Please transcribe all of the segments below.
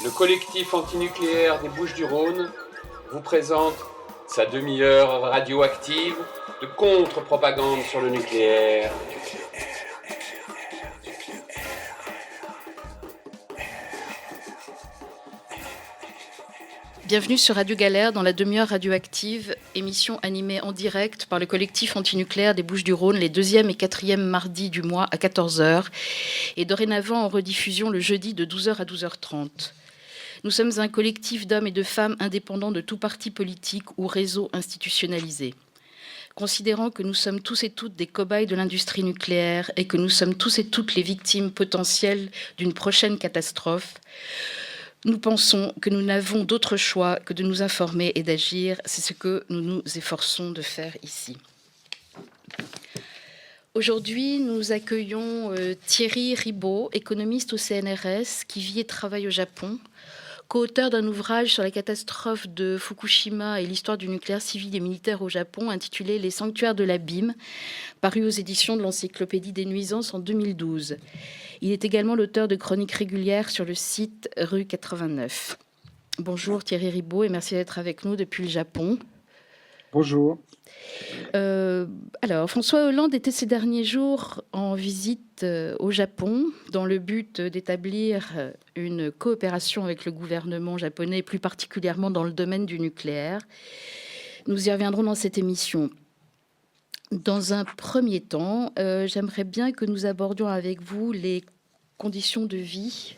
Le collectif antinucléaire des Bouches-du-Rhône vous présente sa demi-heure radioactive de contre-propagande sur le nucléaire. Bienvenue sur Radio Galère dans la demi-heure radioactive, émission animée en direct par le collectif antinucléaire des Bouches-du-Rhône les 2e et 4e mardis du mois à 14h et dorénavant en rediffusion le jeudi de 12h à 12h30. Nous sommes un collectif d'hommes et de femmes indépendants de tout parti politique ou réseau institutionnalisé. Considérant que nous sommes tous et toutes des cobayes de l'industrie nucléaire et que nous sommes tous et toutes les victimes potentielles d'une prochaine catastrophe, nous pensons que nous n'avons d'autre choix que de nous informer et d'agir. C'est ce que nous nous efforçons de faire ici. Aujourd'hui, nous accueillons Thierry Ribaud, économiste au CNRS, qui vit et travaille au Japon, co-auteur d'un ouvrage sur la catastrophe de Fukushima et l'histoire du nucléaire civil et militaire au Japon, intitulé « Les sanctuaires de l'abîme », paru aux éditions de l'Encyclopédie des nuisances en 2012. Il est également l'auteur de chroniques régulières sur le site Rue 89. Bonjour Thierry Ribaud et merci d'être avec nous depuis le Japon. Bonjour. Alors, François Hollande était ces derniers jours en visite au Japon dans le but d'établir une coopération avec le gouvernement japonais, plus particulièrement dans le domaine du nucléaire. Nous y reviendrons dans cette émission. Dans un premier temps, j'aimerais bien que nous abordions avec vous les conditions de vie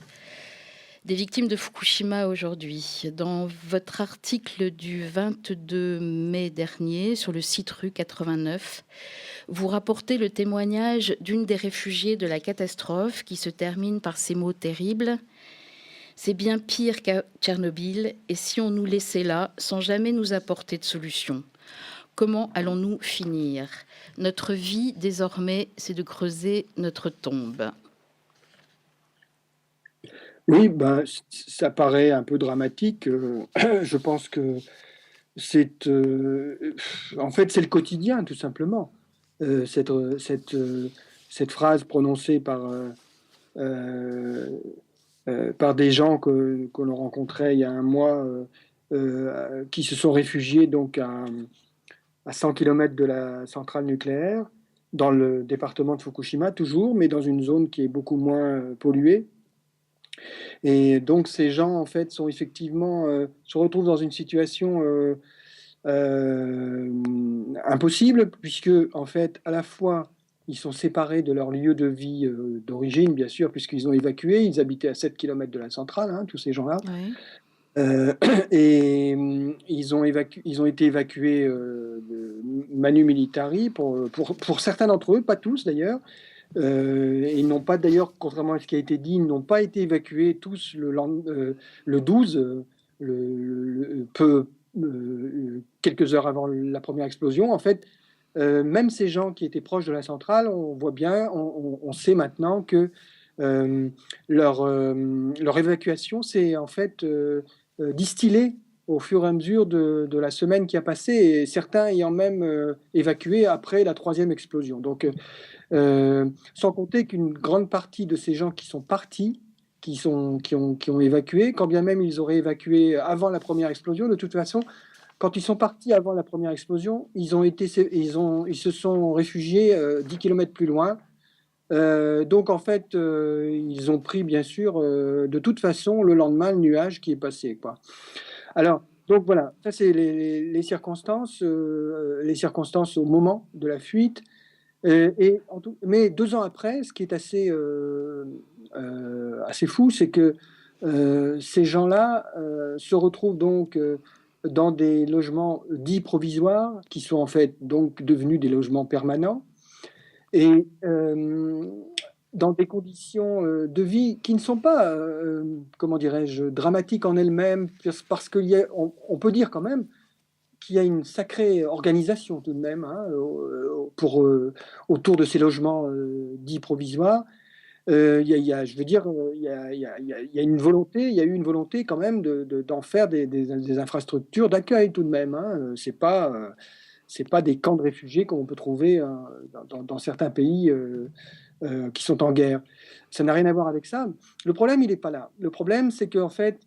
des victimes de Fukushima aujourd'hui. Dans votre article du 22 mai dernier sur le site Rue 89, vous rapportez le témoignage d'une des réfugiées de la catastrophe qui se termine par ces mots terribles. « C'est bien pire qu'à Tchernobyl et si on nous laissait là sans jamais nous apporter de solution. Comment allons-nous finir ? Notre vie, désormais, c'est de creuser notre tombe. » Oui, ça paraît un peu dramatique. Je pense que c'est en fait, c'est le quotidien, tout simplement. Cette phrase prononcée par des gens que l'on rencontrait il y a un mois, qui se sont réfugiés donc à 100 km de la centrale nucléaire, dans le département de Fukushima toujours, mais dans une zone qui est beaucoup moins polluée. Et donc ces gens, en fait, sont effectivement, se retrouvent dans une situation impossible, puisque, en fait, à la fois, ils sont séparés de leur lieu de vie d'origine, bien sûr, puisqu'ils ont évacué, ils habitaient à 7 km de la centrale, hein, tous ces gens-là. Oui. Et ils ont été évacués de manu militari pour certains d'entre eux, pas tous d'ailleurs. Ils n'ont pas d'ailleurs, contrairement à ce qui a été dit, ils n'ont pas été évacués tous le 12, quelques heures avant la première explosion. En fait, même ces gens qui étaient proches de la centrale, on voit bien, on sait maintenant que leur évacuation s'est en fait distillée au fur et à mesure de la semaine qui a passé, et certains ayant même évacué après la 3e explosion. Donc, sans compter qu'une grande partie de ces gens qui sont partis, qui ont évacué, quand bien même ils auraient évacué avant la première explosion, de toute façon, quand ils sont partis avant la première explosion, ils se sont réfugiés 10 km plus loin. Donc en fait, ils ont pris bien sûr de toute façon le lendemain le nuage qui est passé, quoi. Alors, donc voilà, ça c'est les circonstances au moment de la fuite. Mais 2 ans après, ce qui est assez fou, c'est que ces gens-là se retrouvent donc dans des logements dits provisoires, qui sont en fait donc devenus des logements permanents, et dans des conditions de vie qui ne sont pas, comment dirais-je, dramatiques en elles-mêmes, parce qu'on peut dire quand même qu'il y a une sacrée organisation tout de même, hein, autour de ces logements dits provisoires. Il y a une volonté, il y a eu une volonté quand même d'en faire des infrastructures d'accueil tout de même, hein. C'est pas des camps de réfugiés comme on peut trouver dans certains pays qui sont en guerre. Ça n'a rien à voir avec ça. Le problème, il n'est pas là. Le problème, c'est qu'en fait,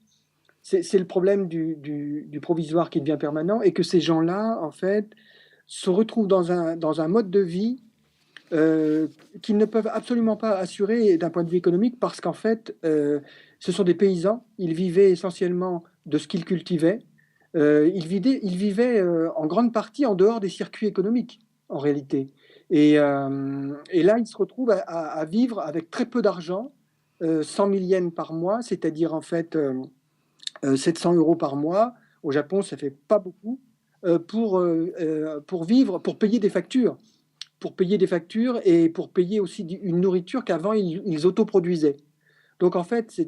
c'est le problème du provisoire qui devient permanent et que ces gens-là, en fait, se retrouvent dans un mode de vie euh, qu'ils ne peuvent absolument pas assurer d'un point de vue économique parce qu'en fait, ce sont des paysans. Ils vivaient essentiellement de ce qu'ils cultivaient. Ils vivaient en grande partie en dehors des circuits économiques, en réalité. Et là, ils se retrouvent à vivre avec très peu d'argent, 100 000 yens par mois, c'est-à-dire en fait 700 euros par mois. Au Japon, ça fait pas beaucoup pour vivre, pour payer des factures et pour payer aussi une nourriture qu'avant ils autoproduisaient. Donc en fait,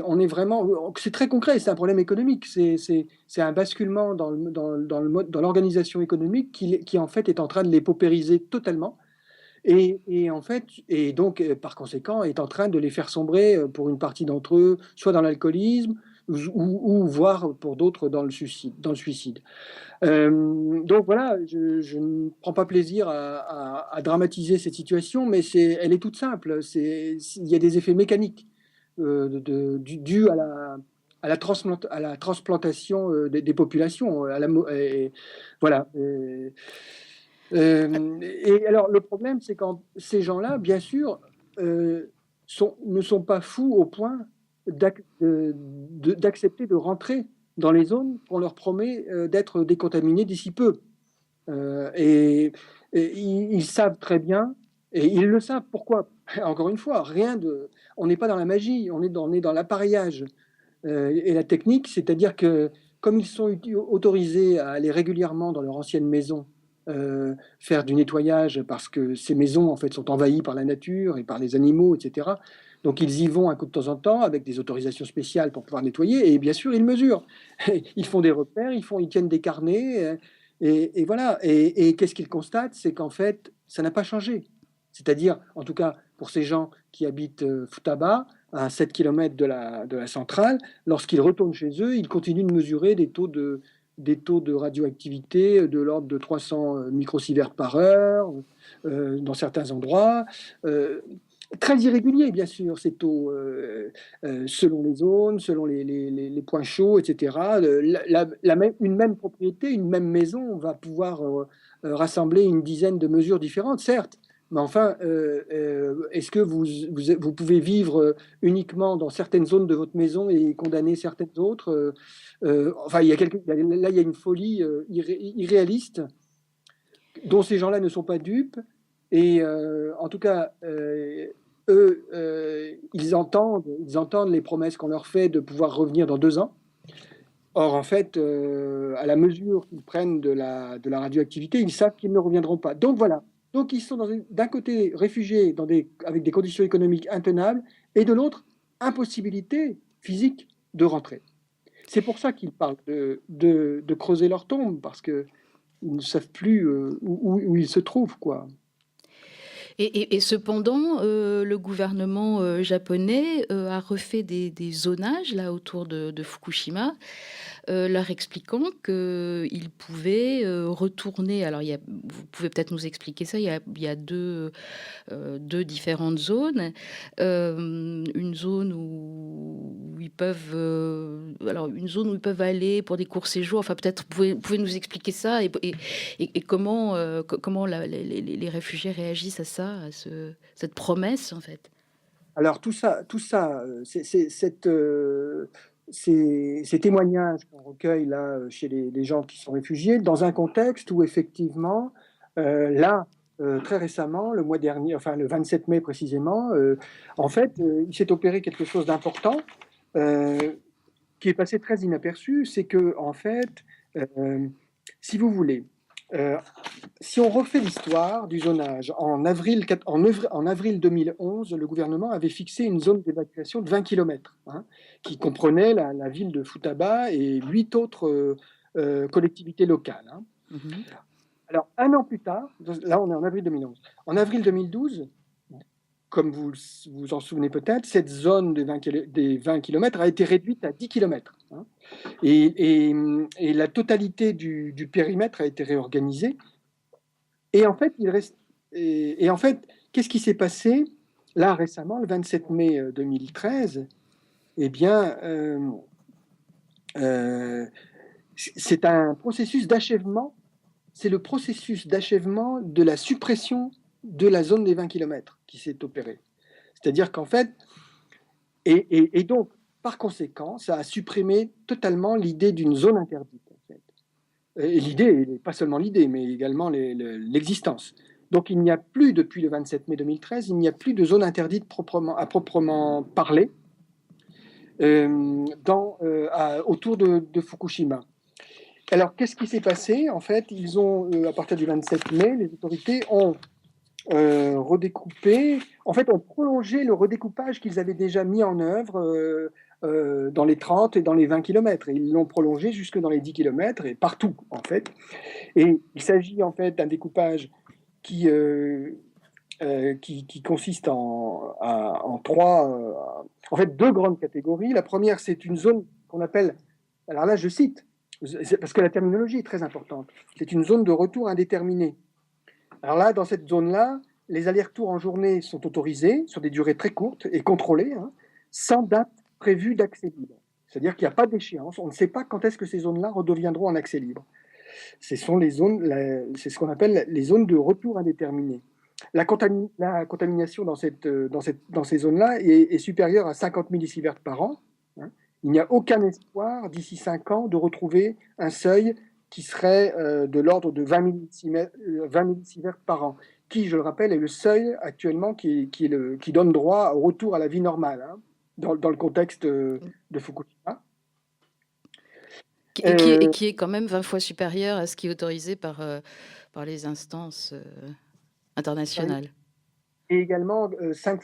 on est vraiment, c'est très concret, c'est un problème économique, c'est un basculement dans l'organisation économique qui en fait est en train de les paupériser totalement et en fait, et donc par conséquent est en train de les faire sombrer pour une partie d'entre eux, soit dans l'alcoolisme ou voire pour d'autres dans le suicide. Donc voilà, je ne prends pas plaisir à dramatiser cette situation, mais elle est toute simple. Il y a des effets mécaniques dus à la transplantation des populations. Voilà. Et alors le problème, c'est quand ces gens-là, bien sûr, ne sont pas fous au point d'accepter de rentrer dans les zones qu'on leur promet d'être décontaminés d'ici peu. Et ils savent très bien, et ils le savent. Pourquoi? Encore une fois, on n'est pas dans la magie, on est dans l'appareillage et la technique, c'est-à-dire que comme ils sont autorisés à aller régulièrement dans leur ancienne maison, faire du nettoyage parce que ces maisons en fait sont envahies par la nature et par les animaux, etc. Donc ils y vont un coup de temps en temps avec des autorisations spéciales pour pouvoir nettoyer et bien sûr ils mesurent. Ils font des repères, ils tiennent des carnets et voilà. Et qu'est-ce qu'ils constatent? C'est qu'en fait ça n'a pas changé. C'est-à-dire, en tout cas pour ces gens qui habitent Futaba, à 7 km de la centrale, lorsqu'ils retournent chez eux, ils continuent de mesurer des taux de radioactivité de l'ordre de 300 microsieverts par heure dans certains endroits. Très irréguliers, bien sûr, ces taux, selon les zones, selon les points chauds, etc. Une même propriété, une même maison va pouvoir rassembler une dizaine de mesures différentes, certes, mais enfin, est-ce que vous pouvez vivre uniquement dans certaines zones de votre maison et condamner certaines autres? Enfin, là, il y a une folie irréaliste dont ces gens-là ne sont pas dupes. Et en tout cas, eux, ils entendent les promesses qu'on leur fait de pouvoir revenir dans 2 ans. Or, en fait, à la mesure qu'ils prennent de la radioactivité, ils savent qu'ils ne reviendront pas. Donc voilà. Donc ils sont d'un côté réfugiés avec des conditions économiques intenables, et de l'autre, impossibilité physique de rentrer. C'est pour ça qu'ils parlent de creuser leur tombe, parce qu'ils ne savent plus où ils se trouvent, quoi. Et cependant, le gouvernement japonais a refait des zonages là autour de Fukushima, leur expliquant qu'ils pouvaient retourner. Alors, vous pouvez peut-être nous expliquer ça. Il y a deux différentes zones. Une zone où ils peuvent, alors une zone où ils peuvent aller pour des courts séjours. Enfin, peut-être vous pouvez nous expliquer ça et comment les réfugiés réagissent à ça, à cette promesse en fait. Alors ces témoignages qu'on recueille là chez les gens qui sont réfugiés, dans un contexte où effectivement, là, très récemment, le mois dernier, enfin le 27 mai précisément, en fait, il s'est opéré quelque chose d'important euh, qui est passé très inaperçu, c'est que en fait, si vous voulez, euh, si on refait l'histoire du zonage, en avril 2011, le gouvernement avait fixé une zone d'évacuation de 20 km, qui comprenait la ville de Futaba et 8 autres collectivités locales. Mhm. Alors, un an plus tard, là on est en avril 2011, en avril 2012, comme vous vous en souvenez peut-être, cette zone des 20 km a été réduite à 10 km. Et la totalité du périmètre a été réorganisée. Et en fait, qu'est-ce qui s'est passé là récemment, le 27 mai 2013? Eh bien, c'est un processus d'achèvement, c'est le processus d'achèvement de la suppression de la zone des 20 km qui s'est opéré. C'est-à-dire qu'en fait, et donc, par conséquent, ça a supprimé totalement l'idée d'une zone interdite. En fait. Et l'idée, pas seulement l'idée, mais également l'existence. Donc il n'y a plus, depuis le 27 mai 2013, il n'y a plus de zone interdite à proprement parler autour de Fukushima. Alors, qu'est-ce qui s'est passé? En fait, ils ont, à partir du 27 mai, les autorités ont redécoupé, en fait, ont prolongé le redécoupage qu'ils avaient déjà mis en œuvre dans les 30 et dans les 20 km. Et ils l'ont prolongé jusque dans les 10 km et partout, en fait. Et il s'agit, en fait, d'un découpage qui consiste en deux grandes catégories. La première, c'est une zone qu'on appelle, alors là, je cite, parce que la terminologie est très importante, c'est une zone de retour indéterminée. Alors là, dans cette zone-là, les allers-retours en journée sont autorisés sur des durées très courtes et contrôlées, sans date prévue d'accès libre. C'est-à-dire qu'il n'y a pas d'échéance, on ne sait pas quand est-ce que ces zones-là redeviendront en accès libre. C'est ce qu'on appelle les zones de retour indéterminé. La contamination dans ces zones-là est supérieure à 50 millisieverts par an. Il n'y a aucun espoir d'ici 5 ans de retrouver un seuil qui serait de l'ordre de 20 millisieverts par an, qui, je le rappelle, est le seuil actuellement qui donne droit au retour à la vie normale, dans le contexte de Fukushima. Et qui est quand même 20 fois supérieur à ce qui est autorisé par les instances internationales. Et également 4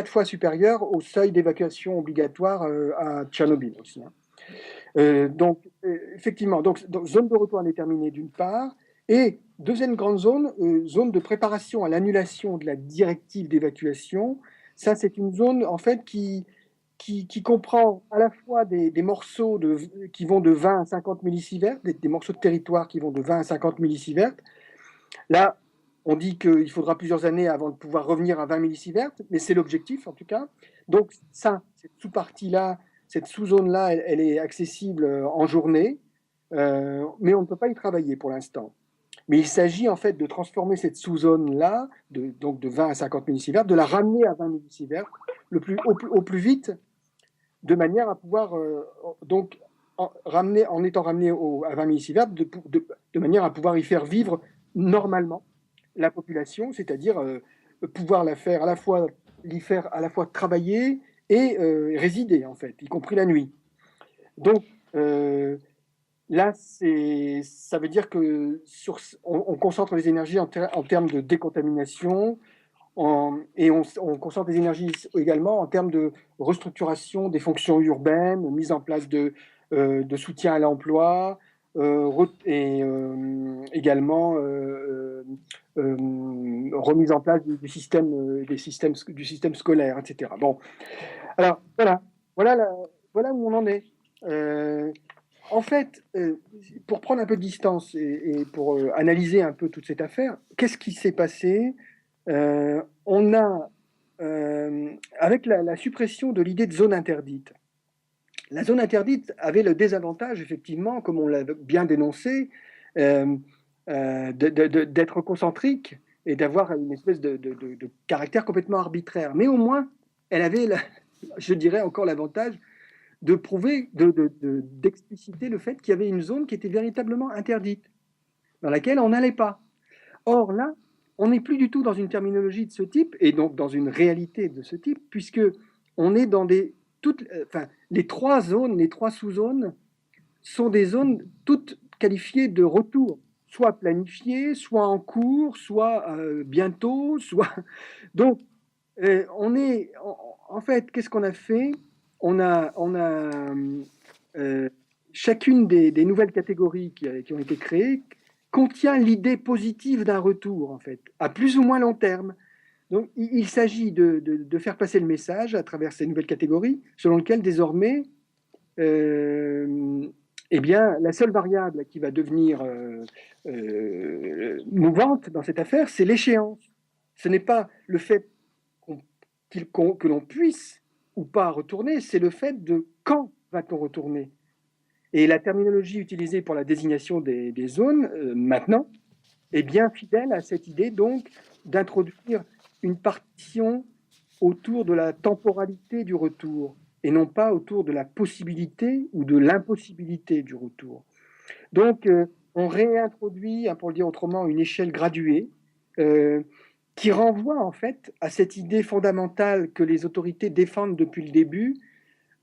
fois supérieur au seuil d'évacuation obligatoire à Tchernobyl aussi. Donc, effectivement, zone de retour indéterminée d'une part, et deuxième grande zone, zone de préparation à l'annulation de la directive d'évacuation. Ça, c'est une zone, en fait, qui comprend à la fois des morceaux qui vont de 20 à 50 millisieverts, des morceaux de territoire qui vont de 20 à 50 millisieverts. Là, on dit qu'il faudra plusieurs années avant de pouvoir revenir à 20 millisieverts, mais c'est l'objectif en tout cas. Donc ça, cette sous-partie-là, cette sous-zone-là, elle est accessible en journée, mais on ne peut pas y travailler pour l'instant. Mais il s'agit en fait de transformer cette sous-zone-là, donc de 20 à 50 millisieverts, de la ramener à 20 millisieverts au plus vite, de manière à pouvoir en étant ramené à 20 millisieverts, de manière à pouvoir y faire vivre normalement la population, c'est-à-dire pouvoir l'y faire à la fois travailler et résider, en fait, y compris la nuit. Donc, là, ça veut dire que on concentre les énergies en termes de décontamination, et on concentre les énergies également en termes de restructuration des fonctions urbaines, mise en place de soutien à l'emploi, et également remise en place du système scolaire, etc. Bon, alors voilà où on en est. En fait, pour prendre un peu de distance et pour analyser un peu toute cette affaire, qu'est-ce qui s'est passé? On a, avec la suppression de l'idée de zone interdite, la zone interdite avait le désavantage, effectivement, comme on l'a bien dénoncé, d'être concentrique et d'avoir une espèce de caractère complètement arbitraire. Mais au moins, elle avait, je dirais encore l'avantage de prouver, d'expliciter le fait qu'il y avait une zone qui était véritablement interdite, dans laquelle on n'allait pas. Or là, on n'est plus du tout dans une terminologie de ce type, et donc dans une réalité de ce type, puisque on est dans les 3 zones, les 3 sous-zones sont des zones toutes qualifiées de retour, soit planifiées, soit en cours, soit bientôt, soit... Donc, en fait, qu'est-ce qu'on a fait? On a chacune des nouvelles catégories qui ont été créées contient l'idée positive d'un retour, en fait, à plus ou moins long terme. Donc, il s'agit de faire passer le message à travers ces nouvelles catégories, selon lequel désormais, eh bien, la seule variable qui va devenir mouvante dans cette affaire, c'est l'échéance. Ce n'est pas le fait que l'on puisse ou pas retourner, c'est le fait de quand va-t-on retourner? Et la terminologie utilisée pour la désignation des zones, maintenant, est bien fidèle à cette idée, donc, d'introduire une partition autour de la temporalité du retour, et non pas autour de la possibilité ou de l'impossibilité du retour. Donc, on réintroduit, pour le dire autrement, une échelle graduée, qui renvoie en fait à cette idée fondamentale que les autorités défendent depuis le début,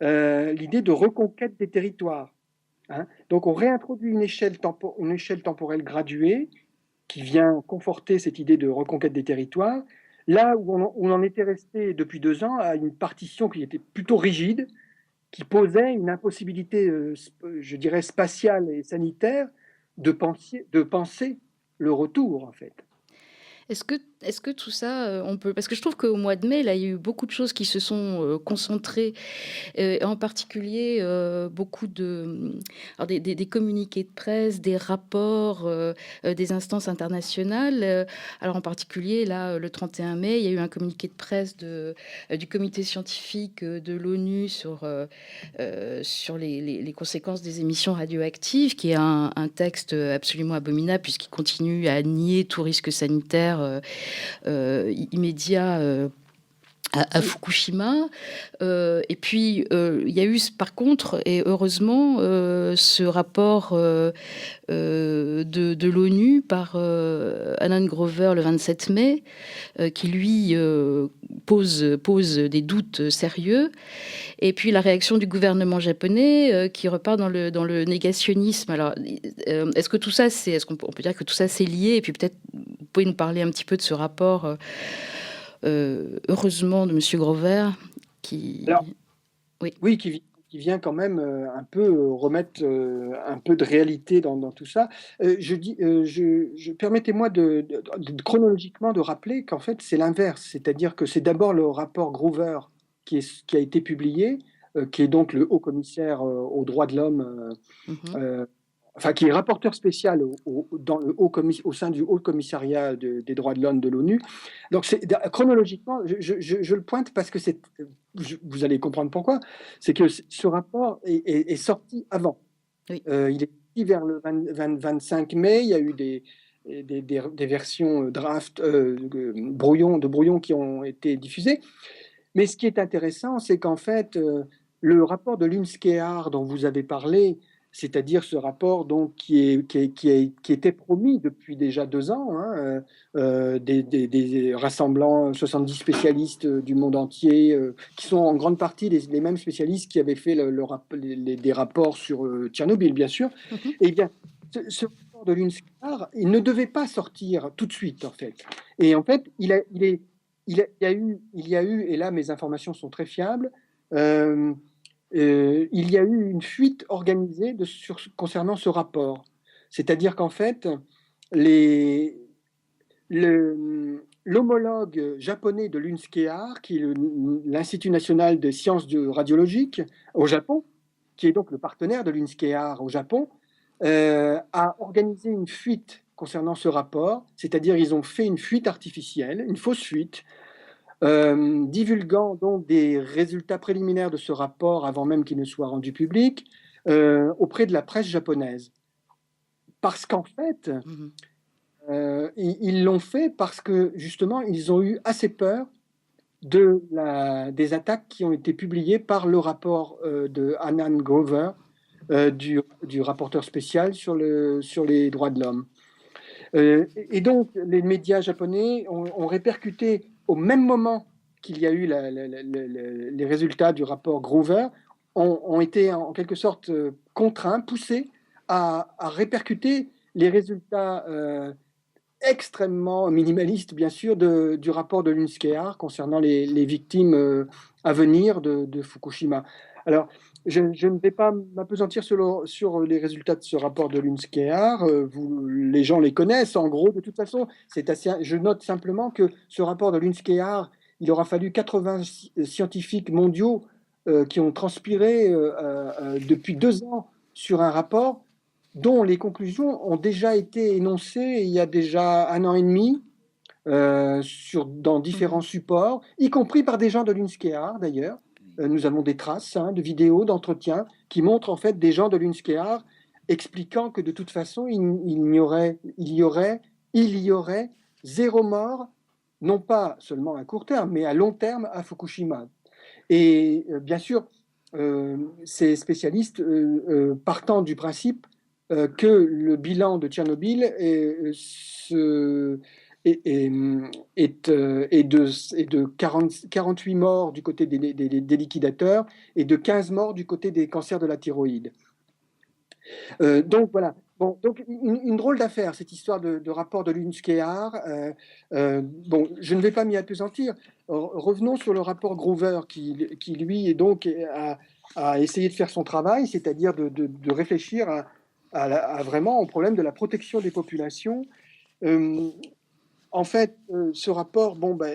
l'idée de reconquête des territoires. Hein. Donc on réintroduit une échelle temporelle graduée qui vient conforter cette idée de reconquête des territoires, là où on en était resté depuis 2 ans à une partition qui était plutôt rigide, qui posait une impossibilité, je dirais, spatiale et sanitaire de penser le retour, en fait. Est-ce que tout ça, on peut... Parce que je trouve qu'au mois de mai, là, il y a eu beaucoup de choses qui se sont concentrées, en particulier beaucoup alors des communiqués de presse, des rapports des instances internationales. Alors en particulier, là, le 31 mai, il y a eu un communiqué de presse du comité scientifique de l'ONU sur les conséquences des émissions radioactives, qui est un texte absolument abominable puisqu'il continue à nier tout risque sanitaire immédiat à Fukushima. Et puis, il y a eu, par contre, et heureusement, ce rapport de l'ONU par Alan Grover le 27 mai, qui, lui, pose des doutes sérieux. Et puis, la réaction du gouvernement japonais, qui repart dans le négationnisme. Alors, est-ce que tout ça, est-ce qu'on peut dire que tout ça, c'est lié? Et puis, peut-être, vous pouvez nous parler un petit peu de ce rapport heureusement de Monsieur Grover, qui... Alors, oui, oui, qui vient quand même un peu remettre un peu de réalité dans tout ça. Permettez-moi chronologiquement de rappeler qu'en fait c'est l'inverse, c'est-à-dire que c'est d'abord le rapport Grover qui a été publié, qui est donc le haut commissaire aux droits de l'homme, qui est rapporteur spécial au sein du Haut Commissariat des droits de l'homme de l'ONU. Donc, chronologiquement, je le pointe parce que vous allez comprendre pourquoi. C'est que ce rapport est sorti avant. Oui. Il est sorti vers le 25 mai. Il y a eu des versions draft, brouillons qui ont été diffusées. Mais ce qui est intéressant, c'est qu'en fait, le rapport de l'UNSCEAR dont vous avez parlé, c'est-à-dire ce rapport donc, qui était promis depuis déjà 2 ans, hein, rassemblant 70 spécialistes du monde entier, qui sont en grande partie les mêmes spécialistes qui avaient fait des rapports sur Tchernobyl, bien sûr. Et bien, ce rapport de l'UNSCEAR, il ne devait pas sortir tout de suite, en fait. Et en fait, il y a eu, et là mes informations sont très fiables, il y a eu une fuite organisée concernant ce rapport. C'est-à-dire qu'en fait, l'homologue japonais de l'UNSCEAR, qui est l'Institut national des sciences radiologiques au Japon, qui est donc le partenaire de l'UNSCEAR au Japon, a organisé une fuite concernant ce rapport, c'est-à-dire ils ont fait une fuite artificielle, une fausse fuite, divulguant donc des résultats préliminaires de ce rapport avant même qu'il ne soit rendu public auprès de la presse japonaise. Parce qu'en fait, ils l'ont fait parce que justement, ils ont eu assez peur des attaques qui ont été publiées par le rapport de Alan Grover, du rapporteur spécial sur les droits de l'homme. Et donc, les médias japonais ont répercuté au même moment qu'il y a eu les résultats du rapport Grover, ont été en quelque sorte contraints, poussés à répercuter les résultats extrêmement minimalistes, bien sûr, du rapport de l'UNSCEAR concernant les victimes à venir de Fukushima. Alors, je ne vais pas m'appesantir sur les résultats de ce rapport de l'UNSCEAR. Les gens les connaissent. En gros, de toute façon, je note simplement que ce rapport de l'UNSCEAR, il aura fallu 80 scientifiques mondiaux qui ont transpiré depuis 2 ans sur un rapport dont les conclusions ont déjà été énoncées il y a déjà 1 an et demi dans différents supports, y compris par des gens de l'UNSCEAR d'ailleurs. nous avons des traces de vidéos, d'entretiens, qui montrent en fait des gens de l'UNSCEAR expliquant que de toute façon, il y aurait 0 mort, non pas seulement à court terme, mais à long terme à Fukushima. Et bien sûr, ces spécialistes partant du principe que le bilan de Tchernobyl est de 48 morts du côté des liquidateurs et de 15 morts du côté des cancers de la thyroïde. Donc voilà. Bon, donc une drôle d'affaire, cette histoire de rapport de l'UNSCEAR. Bon, je ne vais pas m'y appesantir. Revenons sur le rapport Groover qui lui, est donc a essayé de faire son travail, c'est-à-dire de réfléchir à vraiment au problème de la protection des populations. En fait, ce rapport, bon, ben,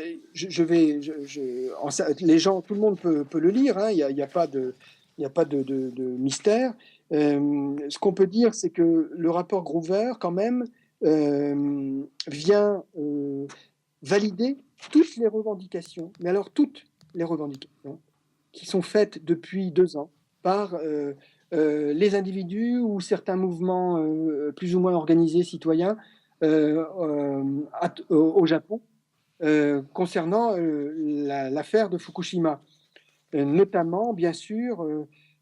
les gens, tout le monde peut le lire, hein, il n'y a pas de mystère. Ce qu'on peut dire, c'est que le rapport Groover, quand même, vient valider toutes les revendications, mais alors toutes les revendications qui sont faites depuis 2 ans par les individus ou certains mouvements plus ou moins organisés citoyens au Japon concernant l'affaire de Fukushima. Notamment, bien sûr,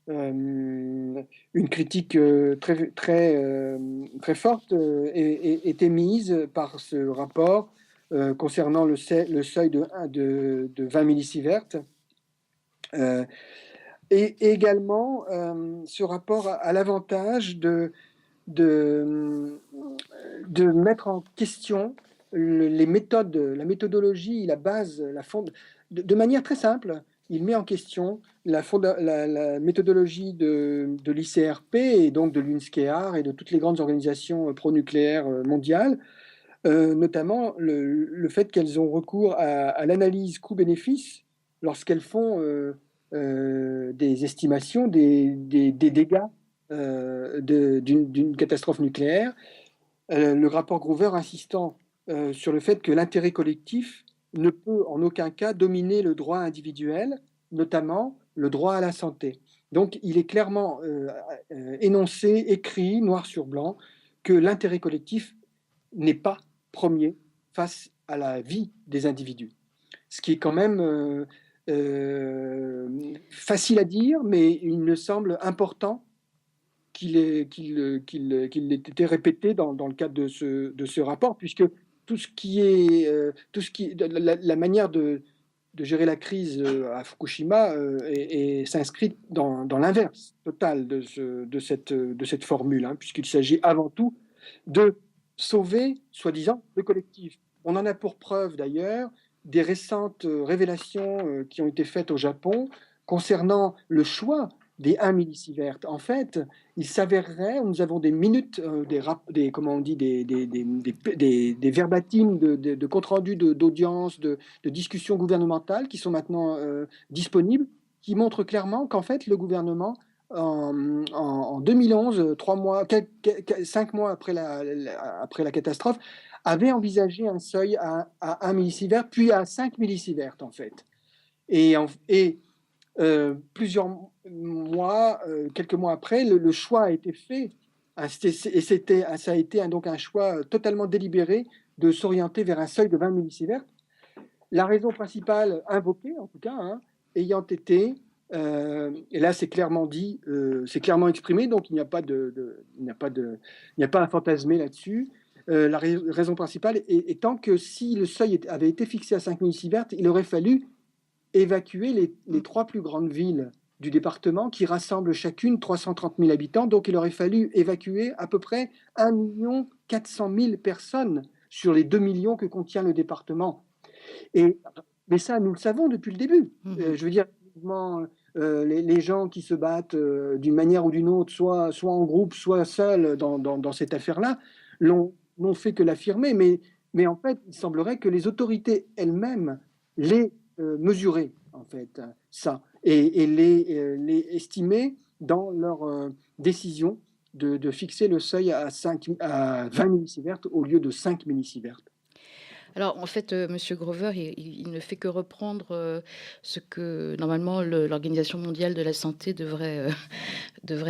une critique très forte est émise par ce rapport concernant le seuil de 20 millisieverts. Et également, ce rapport a l'avantage de mettre en question les méthodes, la méthodologie, la base, de manière très simple. Il met en question la méthodologie de l'ICRP et donc de l'UNSCEAR et de toutes les grandes organisations pro-nucléaires mondiales, notamment le fait qu'elles ont recours à l'analyse coût-bénéfice lorsqu'elles font des estimations des dégâts d'une catastrophe nucléaire. Le rapport Groover insistant sur le fait que l'intérêt collectif ne peut en aucun cas dominer le droit individuel, notamment le droit à la santé. Donc il est clairement énoncé, écrit, noir sur blanc, que l'intérêt collectif n'est pas premier face à la vie des individus. Ce qui est quand même facile à dire, mais il me semble important qu'il ait été répété dans le cadre de ce rapport, puisque tout ce qui est la manière de gérer la crise à Fukushima s'inscrit dans l'inverse total de cette formule, hein, puisqu'il s'agit avant tout de sauver, soi-disant, le collectif. On en a pour preuve d'ailleurs des récentes révélations qui ont été faites au Japon concernant le choix des 1 millisievert. En fait, il s'avérerait, nous avons des minutes, des verbatims de compte rendu d'audience, de discussions gouvernementales qui sont maintenant disponibles, qui montrent clairement qu'en fait, le gouvernement, en 2011, 5 mois après la catastrophe, avait envisagé un seuil à 1 millisievert, puis à 5 millisieverts, en fait. Et quelques mois après, le choix a été fait, et ça a été donc un choix totalement délibéré de s'orienter vers un seuil de 20 millisieverts. La raison principale invoquée, en tout cas, ayant été, et là c'est clairement dit, c'est clairement exprimé, donc il n'y a pas à fantasmer là-dessus. La raison principale étant que si le seuil avait été fixé à 5 millisieverts, il aurait fallu évacuer les 3 plus grandes villes du département qui rassemblent chacune 330 000 habitants. Donc, il aurait fallu évacuer à peu près 1 400 000 personnes sur les 2 millions que contient le département. Mais ça, nous le savons depuis le début. Je veux dire, les gens qui se battent d'une manière ou d'une autre, soit en groupe, soit seuls dans cette affaire-là, n'ont fait que l'affirmer. Mais en fait, il semblerait que les autorités elles-mêmes l'aient mesurer en fait ça et les estimer dans leur décision de fixer le seuil à 20 millisieverts au lieu de 5 millisieverts. Alors, en fait, Monsieur Grover, il ne fait que reprendre ce que normalement l'Organisation mondiale de la santé devrait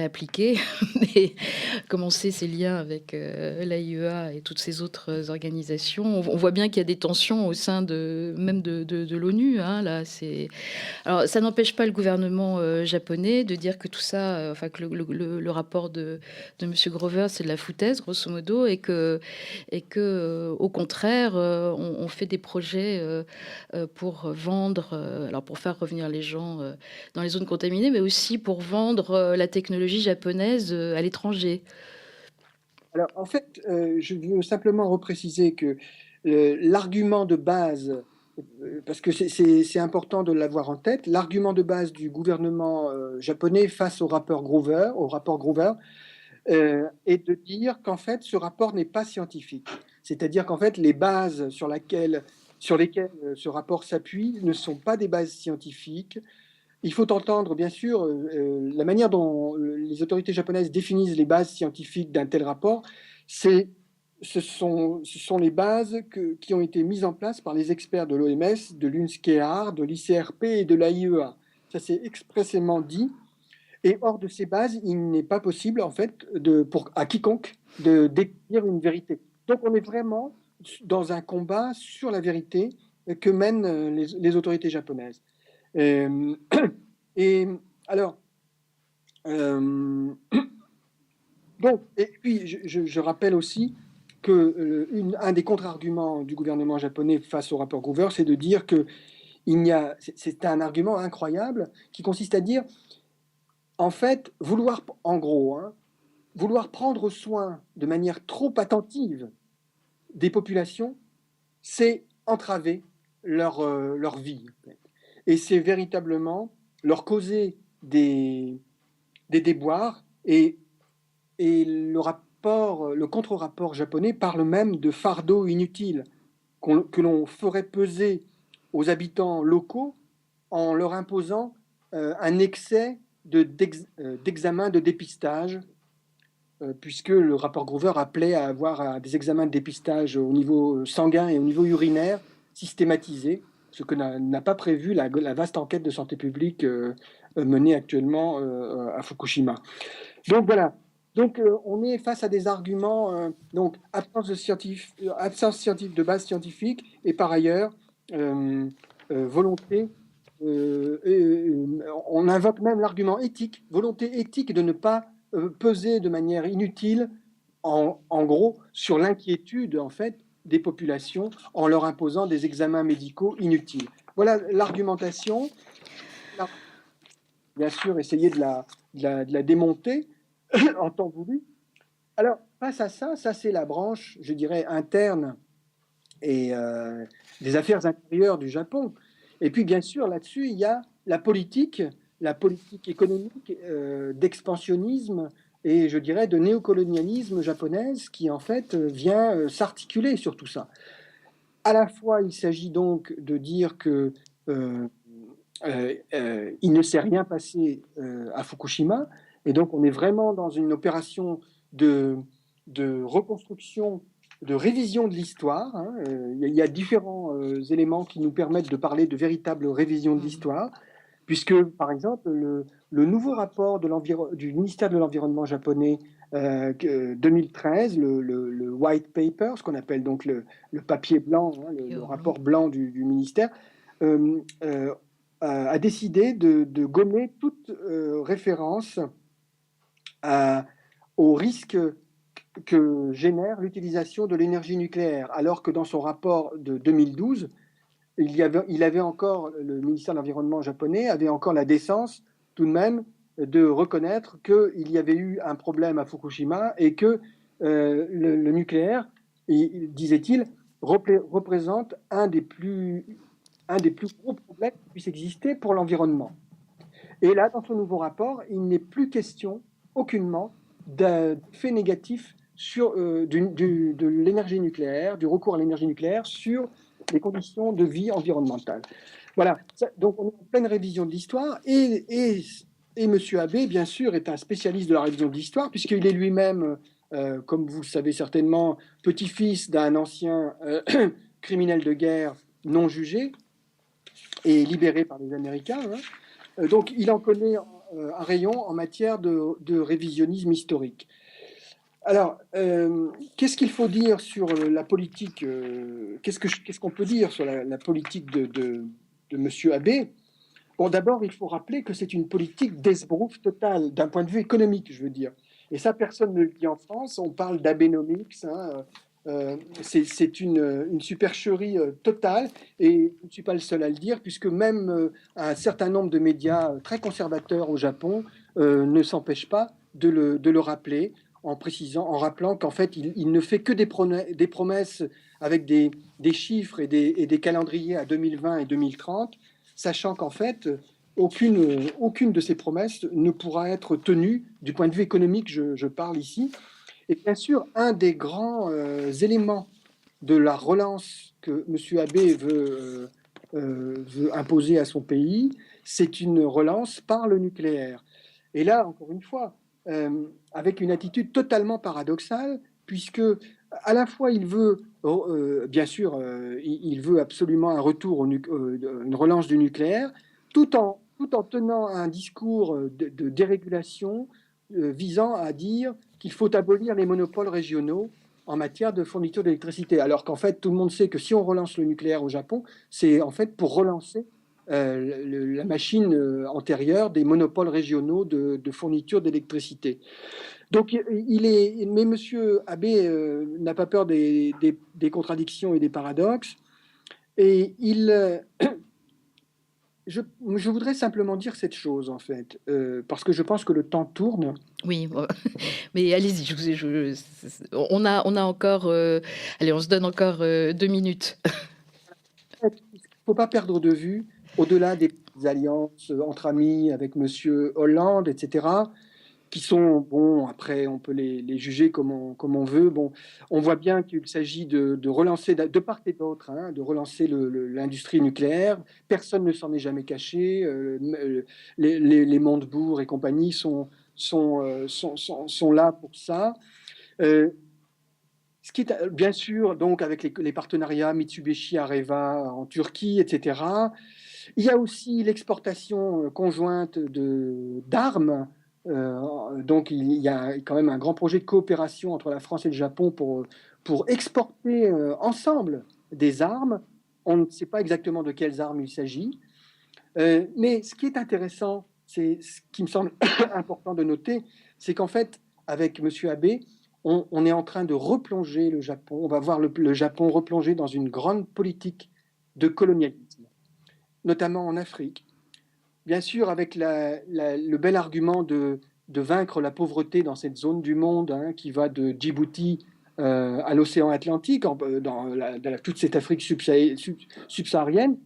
appliquer, et commencer ses liens avec l'AIEA et toutes ces autres organisations. On voit bien qu'il y a des tensions au sein même de l'ONU. Hein, là, alors, ça n'empêche pas le gouvernement japonais de dire que tout ça, enfin que le rapport de Monsieur Grover, c'est de la foutaise, grosso modo, et que au contraire, on fait des projets pour vendre, alors pour faire revenir les gens dans les zones contaminées, mais aussi pour vendre la technologie japonaise à l'étranger. Alors, en fait, je veux simplement repréciser que l'argument de base, parce que c'est important de l'avoir en tête, l'argument de base du gouvernement japonais face au rapport Grover, est de dire qu'en fait, ce rapport n'est pas scientifique. C'est-à-dire qu'en fait, les bases sur lesquelles ce rapport s'appuie ne sont pas des bases scientifiques. Il faut entendre, bien sûr, la manière dont les autorités japonaises définissent les bases scientifiques d'un tel rapport. Ce sont les bases qui ont été mises en place par les experts de l'OMS, de l'UNSCEAR, de l'ICRP et de l'AIEA. Ça, c'est expressément dit. Et hors de ces bases, il n'est pas possible, en fait, à quiconque de décrire une vérité. Donc, on est vraiment dans un combat sur la vérité que mènent les autorités japonaises. Et alors, donc, et puis je rappelle aussi que un des contre-arguments du gouvernement japonais face au rapport Grover, c'est de dire que c'est un argument incroyable qui consiste à dire, en fait, en gros, hein, vouloir prendre soin de manière trop attentive des populations, c'est entraver leur vie. Et c'est véritablement leur causer des déboires. Et le contre-rapport japonais parle même de fardeau inutile que l'on ferait peser aux habitants locaux en leur imposant un excès d'examen de dépistage, puisque le rapport Grover appelait à avoir des examens de dépistage au niveau sanguin et au niveau urinaire systématisés, ce que n'a pas prévu la vaste enquête de santé publique menée actuellement à Fukushima. Donc voilà. Donc on est face à des arguments, donc absence scientifique, de base scientifique, et par ailleurs volonté. On invoque même l'argument éthique, volonté éthique de ne pas peser de manière inutile, en gros, sur l'inquiétude en fait des populations en leur imposant des examens médicaux inutiles. Voilà l'argumentation. Bien sûr, essayer de la démonter en temps voulu. Alors, face à ça, c'est la branche, je dirais, interne et des affaires intérieures du Japon. Et puis, bien sûr, là-dessus, il y a la politique économique d'expansionnisme et, je dirais, de néocolonialisme japonaise qui, en fait, vient s'articuler sur tout ça. À la fois, il s'agit donc de dire que il ne s'est rien passé à Fukushima, et donc on est vraiment dans une opération de reconstruction, de révision de l'histoire. Hein. Il y a différents éléments qui nous permettent de parler de véritable révision de l'histoire, puisque, par exemple, le nouveau rapport du ministère de l'Environnement japonais 2013, le white paper, ce qu'on appelle donc le papier blanc, hein, le rapport blanc du ministère, a décidé de gommer toute référence au risque que génère l'utilisation de l'énergie nucléaire, alors que dans son rapport de 2012, le ministère de l'Environnement japonais avait encore la décence tout de même de reconnaître qu'il y avait eu un problème à Fukushima et que le nucléaire, disait-il, représente un des plus gros problèmes qui puissent exister pour l'environnement. Et là, dans son nouveau rapport, il n'est plus question aucunement d'effet négatif de l'énergie nucléaire, du recours à l'énergie nucléaire sur les conditions de vie environnementale. Voilà, donc on est en pleine révision de l'histoire, et M. Abe, bien sûr, est un spécialiste de la révision de l'histoire, puisqu'il est lui-même, comme vous le savez certainement, petit-fils d'un ancien criminel de guerre non jugé et libéré par les Américains. Donc, il en connaît un rayon en matière de révisionnisme historique. Alors, qu'est-ce qu'il faut dire sur la politique qu'est-ce qu'on peut dire sur la politique de M. Abe? Bon, d'abord, il faut rappeler que c'est une politique d'esbrouf total, d'un point de vue économique, je veux dire. Et ça, personne ne le dit en France. On parle d'Abenomics. C'est une supercherie totale. Et je ne suis pas le seul à le dire, puisque même un certain nombre de médias très conservateurs au Japon ne s'empêchent pas de le rappeler, en rappelant qu'en fait, il ne fait que des promesses avec des chiffres et des calendriers à 2020 et 2030, sachant qu'en fait, aucune de ces promesses ne pourra être tenue du point de vue économique, je parle ici. Et bien sûr, un des grands éléments de la relance que M. Abe veut imposer à son pays, c'est une relance par le nucléaire. Et là, encore une fois, avec une attitude totalement paradoxale, puisque à la fois il veut, bien sûr, il veut absolument un retour, une relance du nucléaire, tout en tenant un discours de dérégulation visant à dire qu'il faut abolir les monopoles régionaux en matière de fourniture d'électricité. Alors qu'en fait, tout le monde sait que si on relance le nucléaire au Japon, c'est en fait pour relancer la machine antérieure des monopoles régionaux de fourniture d'électricité. Donc, mais M. Abe n'a pas peur des contradictions et des paradoxes. Et je voudrais simplement dire cette chose, en fait, parce que je pense que le temps tourne. Oui, mais allez-y, on a encore... allez, on se donne encore 2 minutes. Il ne faut pas perdre de vue, au-delà des alliances entre amis avec M. Hollande, etc., qui sont, bon, après, on peut les juger comme on veut. Bon, on voit bien qu'il s'agit de relancer, de part et d'autre, de relancer l'industrie nucléaire. Personne ne s'en est jamais caché. Les Montebourg et compagnie sont là pour ça. Ce qui est bien sûr, donc, avec les partenariats Mitsubishi Areva en Turquie, etc. Il y a aussi l'exportation conjointe d'armes. Donc, il y a quand même un grand projet de coopération entre la France et le Japon pour exporter ensemble des armes. On ne sait pas exactement de quelles armes il s'agit. Mais ce qui est intéressant, c'est ce qui me semble important de noter, c'est qu'en fait, avec M. Abe, on est en train de replonger le Japon. On va voir le Japon replonger dans une grande politique de colonialisme, notamment en Afrique. Bien sûr, avec le bel argument de vaincre la pauvreté dans cette zone du monde qui va de Djibouti à l'océan Atlantique, dans toute cette Afrique subsaharienne.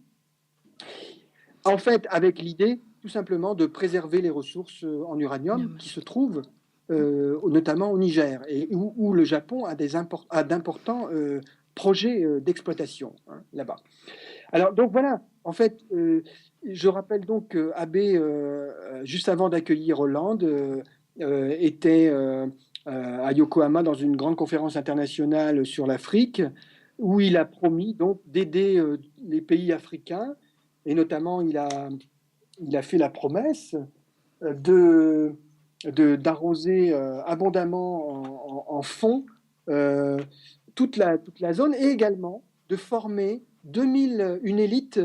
En fait, avec l'idée tout simplement de préserver les ressources en uranium qui se trouvent notamment au Niger, et où le Japon a d'importants projets d'exploitation là-bas. Alors, donc voilà, en fait, je rappelle donc qu'Abe, juste avant d'accueillir Hollande, était à Yokohama dans une grande conférence internationale sur l'Afrique, où il a promis donc d'aider les pays africains, et notamment il a fait la promesse d'arroser abondamment en fonds toute la zone, et également de former une élite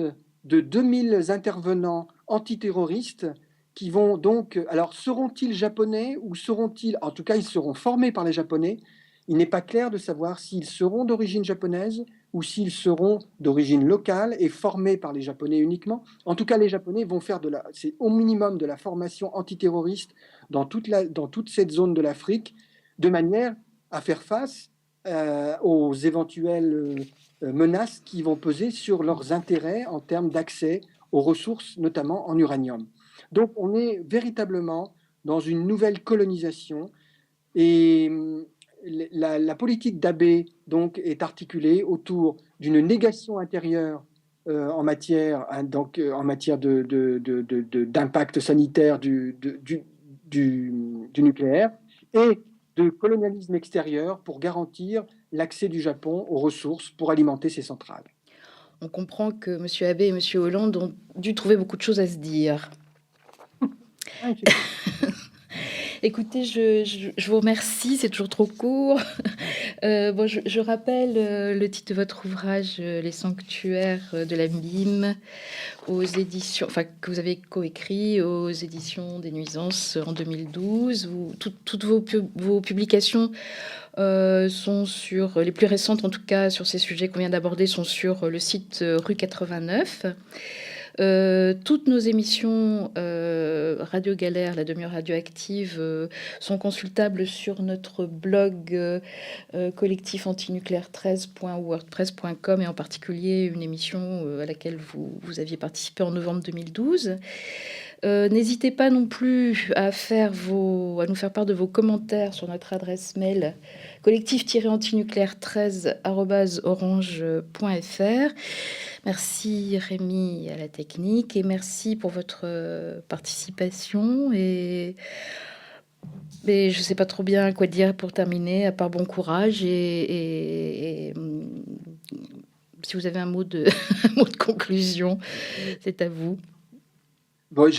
de 2000 intervenants antiterroristes qui vont donc... Alors, seront-ils japonais ou seront-ils... En tout cas, ils seront formés par les Japonais. Il n'est pas clair de savoir s'ils seront d'origine japonaise ou s'ils seront d'origine locale et formés par les Japonais uniquement. En tout cas, les Japonais vont faire c'est au minimum de la formation antiterroriste dans toute cette zone de l'Afrique, de manière à faire face aux éventuelles menaces qui vont peser sur leurs intérêts en termes d'accès aux ressources, notamment en uranium. Donc, on est véritablement dans une nouvelle colonisation, et la politique d'Abe donc est articulée autour d'une négation intérieure en matière d'impact sanitaire du nucléaire, et de colonialisme extérieur pour garantir l'accès du Japon aux ressources pour alimenter ses centrales. On comprend que M. Abe et M. Hollande ont dû trouver beaucoup de choses à se dire. Ah, Écoutez, je vous remercie, c'est toujours trop court. Bon, je rappelle le titre de votre ouvrage, Les sanctuaires de la Mime, aux éditions, enfin, que vous avez coécrit aux éditions des Nuisances en 2012. Toutes vos publications sont sur, les plus récentes en tout cas, sur ces sujets qu'on vient d'aborder, sont sur le site Rue 89. Toutes nos émissions Radio Galère, la demi-heure radioactive, sont consultables sur notre blog collectif antinucléaire 13.wordpress.com, et en particulier une émission à laquelle vous aviez participé en novembre 2012. N'hésitez pas non plus à nous faire part de vos commentaires sur notre adresse mail collectif-antinucléaire13@orange.fr. Merci Rémi à la technique, et merci pour votre participation. Et je ne sais pas trop bien quoi dire pour terminer, à part bon courage. Et si vous avez un mot de conclusion, c'est à vous. Bon,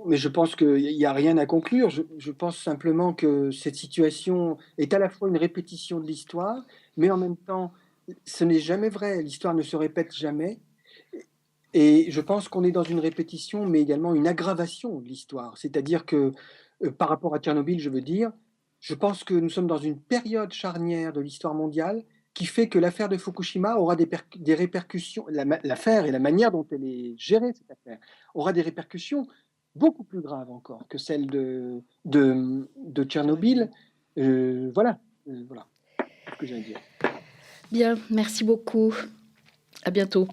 mais je pense qu'il n'y a rien à conclure. Je pense simplement que cette situation est à la fois une répétition de l'histoire, mais en même temps, ce n'est jamais vrai. L'histoire ne se répète jamais. Et je pense qu'on est dans une répétition, mais également une aggravation de l'histoire. C'est-à-dire que, par rapport à Tchernobyl, je veux dire, je pense que nous sommes dans une période charnière de l'histoire mondiale qui fait que l'affaire de Fukushima aura des répercussions. L'affaire et la manière dont elle est gérée, cette affaire, aura des répercussions beaucoup plus graves encore que celle de Tchernobyl. Voilà, voilà ce que j'ai à dire. Bien, merci beaucoup. À bientôt.